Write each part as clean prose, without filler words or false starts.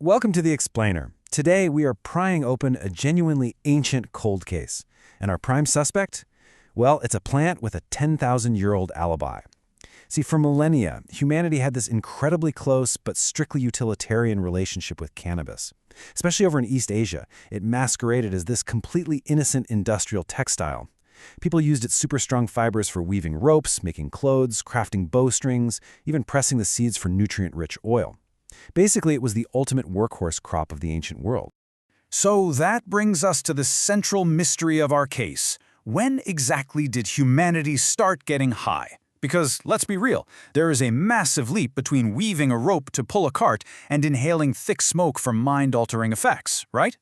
Welcome to The Explainer. Today we are prying open a genuinely ancient cold case. And our prime suspect? Well, it's a plant with a 10,000-year-old alibi. See, for millennia, humanity had this incredibly close but strictly utilitarian relationship with cannabis. Especially over in East Asia, it masqueraded as this completely innocent industrial textile. People used its super strong fibers for weaving ropes, making clothes, crafting bowstrings, even pressing the seeds for nutrient-rich oil. Basically, it was the ultimate workhorse crop of the ancient world. So that brings us to the central mystery of our case. When exactly did humanity start getting high? Because, let's be real, there is a massive leap between weaving a rope to pull a cart and inhaling thick smoke from mind-altering effects, right?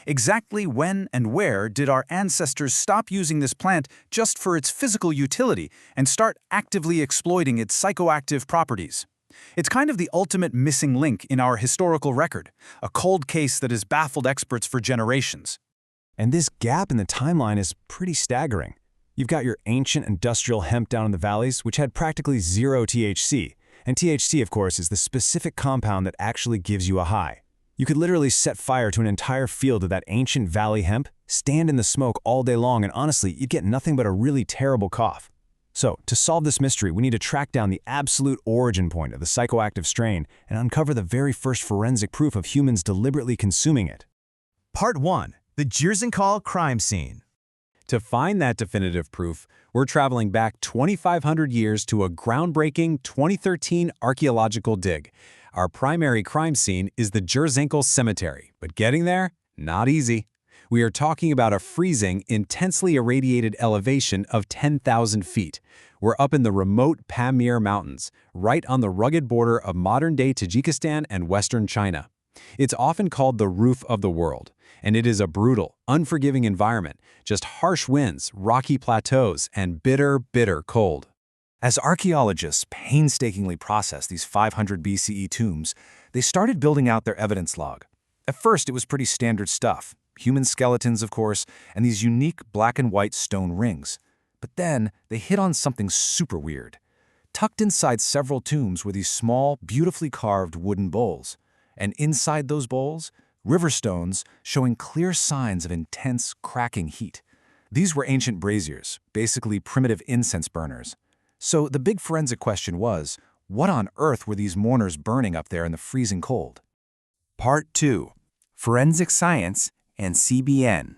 Exactly when and where did our ancestors stop using this plant just for its physical utility and start actively exploiting its psychoactive properties? It's kind of the ultimate missing link in our historical record, a cold case that has baffled experts for generations. And this gap in the timeline is pretty staggering. You've got your ancient industrial hemp down in the valleys, which had practically zero THC. And THC, of course, is the specific compound that actually gives you a high. You could literally set fire to an entire field of that ancient valley hemp, stand in the smoke all day long, and honestly, you'd get nothing but a really terrible cough. So, to solve this mystery, we need to track down the absolute origin point of the psychoactive strain and uncover the very first forensic proof of humans deliberately consuming it. Part 1. The Jirzankal crime scene. To find that definitive proof, we're traveling back 2,500 years to a groundbreaking 2013 archaeological dig. Our primary crime scene is the Jirzankal cemetery, but getting there? Not easy. We are talking about a freezing, intensely irradiated elevation of 10,000 feet. We're up in the remote Pamir Mountains, right on the rugged border of modern-day Tajikistan and western China. It's often called the roof of the world, and it is a brutal, unforgiving environment, just harsh winds, rocky plateaus, and bitter, bitter cold. As archaeologists painstakingly processed these 500 BCE tombs, they started building out their evidence log. At first, it was pretty standard stuff. Human skeletons, of course, and these unique black and white stone rings. But then, they hit on something super weird. Tucked inside several tombs were these small, beautifully carved wooden bowls. And inside those bowls, river stones showing clear signs of intense, cracking heat. These were ancient braziers, basically primitive incense burners. So the big forensic question was, what on earth were these mourners burning up there in the freezing cold? Part 2. Forensic Science and CBN.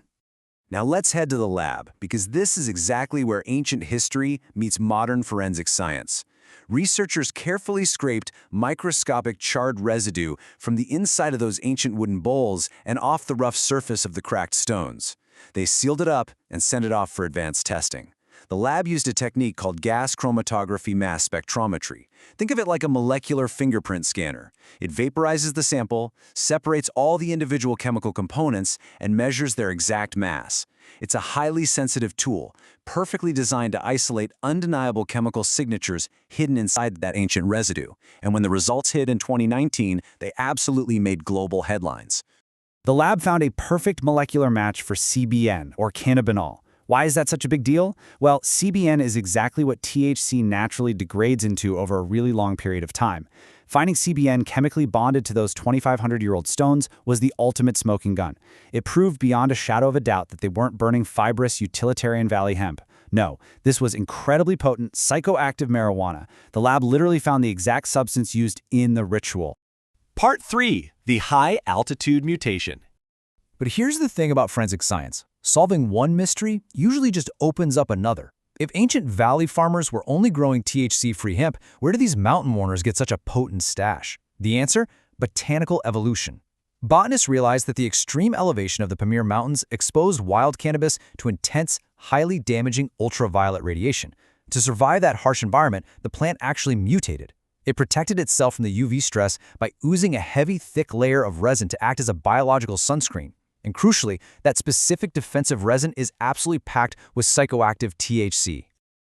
Now let's head to the lab, because this is exactly where ancient history meets modern forensic science. Researchers carefully scraped microscopic charred residue from the inside of those ancient wooden bowls and off the rough surface of the cracked stones. They sealed it up and sent it off for advanced testing. The lab used a technique called gas chromatography mass spectrometry. Think of it like a molecular fingerprint scanner. It vaporizes the sample, separates all the individual chemical components, and measures their exact mass. It's a highly sensitive tool, perfectly designed to isolate undeniable chemical signatures hidden inside that ancient residue. And when the results hit in 2019, they absolutely made global headlines. The lab found a perfect molecular match for CBN, or cannabinol. Why is that such a big deal? Well, CBN is exactly what THC naturally degrades into over a really long period of time. Finding CBN chemically bonded to those 2,500-year-old stones was the ultimate smoking gun. It proved beyond a shadow of a doubt that they weren't burning fibrous utilitarian valley hemp. No, this was incredibly potent, psychoactive marijuana. The lab literally found the exact substance used in the ritual. Part 3. The high-altitude mutation. But here's the thing about forensic science. Solving one mystery usually just opens up another. If ancient valley farmers were only growing THC-free hemp, where do these mountain mourners get such a potent stash? The answer? Botanical evolution. Botanists realized that the extreme elevation of the Pamir Mountains exposed wild cannabis to intense, highly damaging ultraviolet radiation. To survive that harsh environment, the plant actually mutated. It protected itself from the UV stress by oozing a heavy, thick layer of resin to act as a biological sunscreen. And crucially, that specific defensive resin is absolutely packed with psychoactive THC.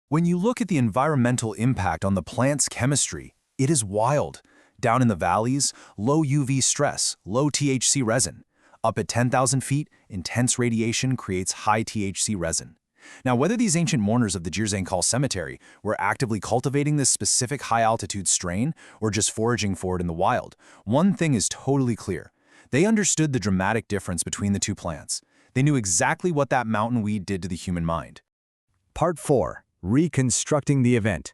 When you look at the environmental impact on the plant's chemistry, it is wild. Down in the valleys, low UV stress, low THC resin. Up at 10,000 feet, intense radiation creates high THC resin. Now, whether these ancient mourners of the Jirzankal cemetery were actively cultivating this specific high-altitude strain or just foraging for it in the wild, one thing is totally clear. They understood the dramatic difference between the two plants. They knew exactly what that mountain weed did to the human mind. Part 4. Reconstructing the event.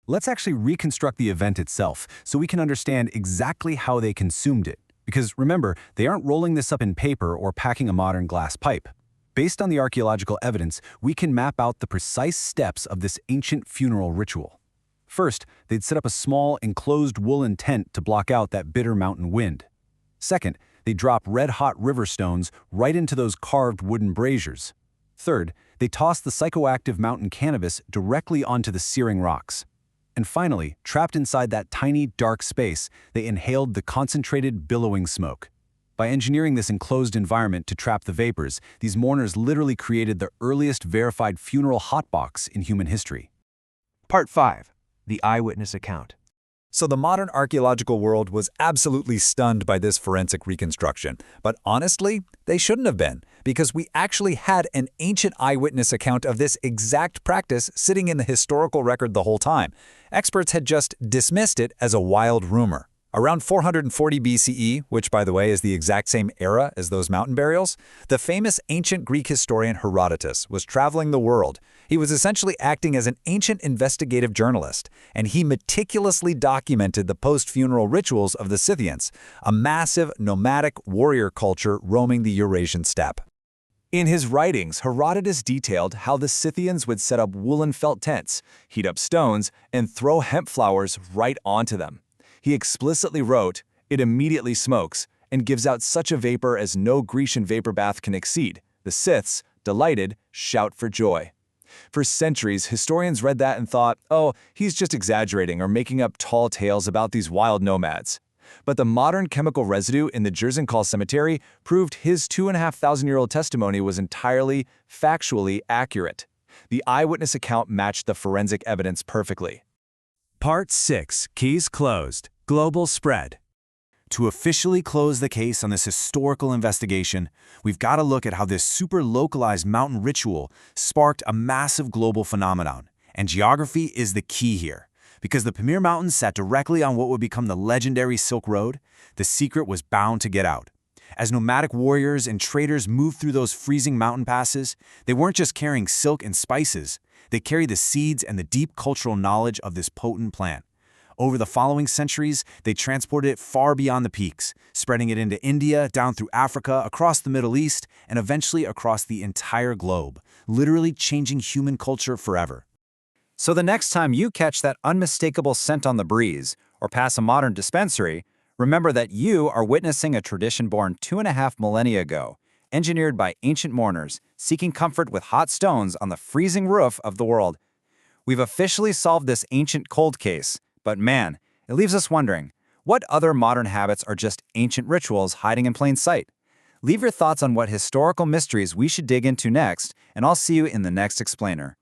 Let's actually reconstruct the event itself so we can understand exactly how they consumed it. Because remember, they aren't rolling this up in paper or packing a modern glass pipe. Based on the archaeological evidence, we can map out the precise steps of this ancient funeral ritual. First, they'd set up a small, enclosed woolen tent to block out that bitter mountain wind. Second, they'd drop red-hot river stones right into those carved wooden braziers. Third, they tossed the psychoactive mountain cannabis directly onto the searing rocks. And finally, trapped inside that tiny, dark space, they inhaled the concentrated, billowing smoke. By engineering this enclosed environment to trap the vapors, these mourners literally created the earliest verified funeral hotbox in human history. Part 5. The eyewitness account. So the modern archaeological world was absolutely stunned by this forensic reconstruction. But honestly, they shouldn't have been, because we actually had an ancient eyewitness account of this exact practice sitting in the historical record the whole time. Experts had just dismissed it as a wild rumor. Around 440 BCE, which by the way is the exact same era as those mountain burials, the famous ancient Greek historian Herodotus was traveling the world. He was essentially acting as an ancient investigative journalist, and he meticulously documented the post-funeral rituals of the Scythians, a massive nomadic warrior culture roaming the Eurasian steppe. In his writings, Herodotus detailed how the Scythians would set up woolen felt tents, heat up stones, and throw hemp flowers right onto them. He explicitly wrote, "It immediately smokes and gives out such a vapor as no Grecian vapor bath can exceed. The Scyths, delighted, shout for joy." For centuries, historians read that and thought, oh, he's just exaggerating or making up tall tales about these wild nomads. But the modern chemical residue in the Jirzankal cemetery proved his 2,500-year-old testimony was entirely, factually accurate. The eyewitness account matched the forensic evidence perfectly. Part 6. Keys closed. Global spread. To officially close the case on this historical investigation, we've got to look at how this super localized mountain ritual sparked a massive global phenomenon. And geography is the key here. Because the Pamir Mountains sat directly on what would become the legendary Silk Road, the secret was bound to get out. As nomadic warriors and traders moved through those freezing mountain passes, they weren't just carrying silk and spices, they carried the seeds and the deep cultural knowledge of this potent plant. Over the following centuries, they transported it far beyond the peaks, spreading it into India, down through Africa, across the Middle East, and eventually across the entire globe, literally changing human culture forever. So the next time you catch that unmistakable scent on the breeze or pass a modern dispensary, remember that you are witnessing a tradition born 2.5 millennia ago, engineered by ancient mourners seeking comfort with hot stones on the freezing roof of the world. We've officially solved this ancient cold case, but man, it leaves us wondering, what other modern habits are just ancient rituals hiding in plain sight? Leave your thoughts on what historical mysteries we should dig into next, and I'll see you in the next explainer.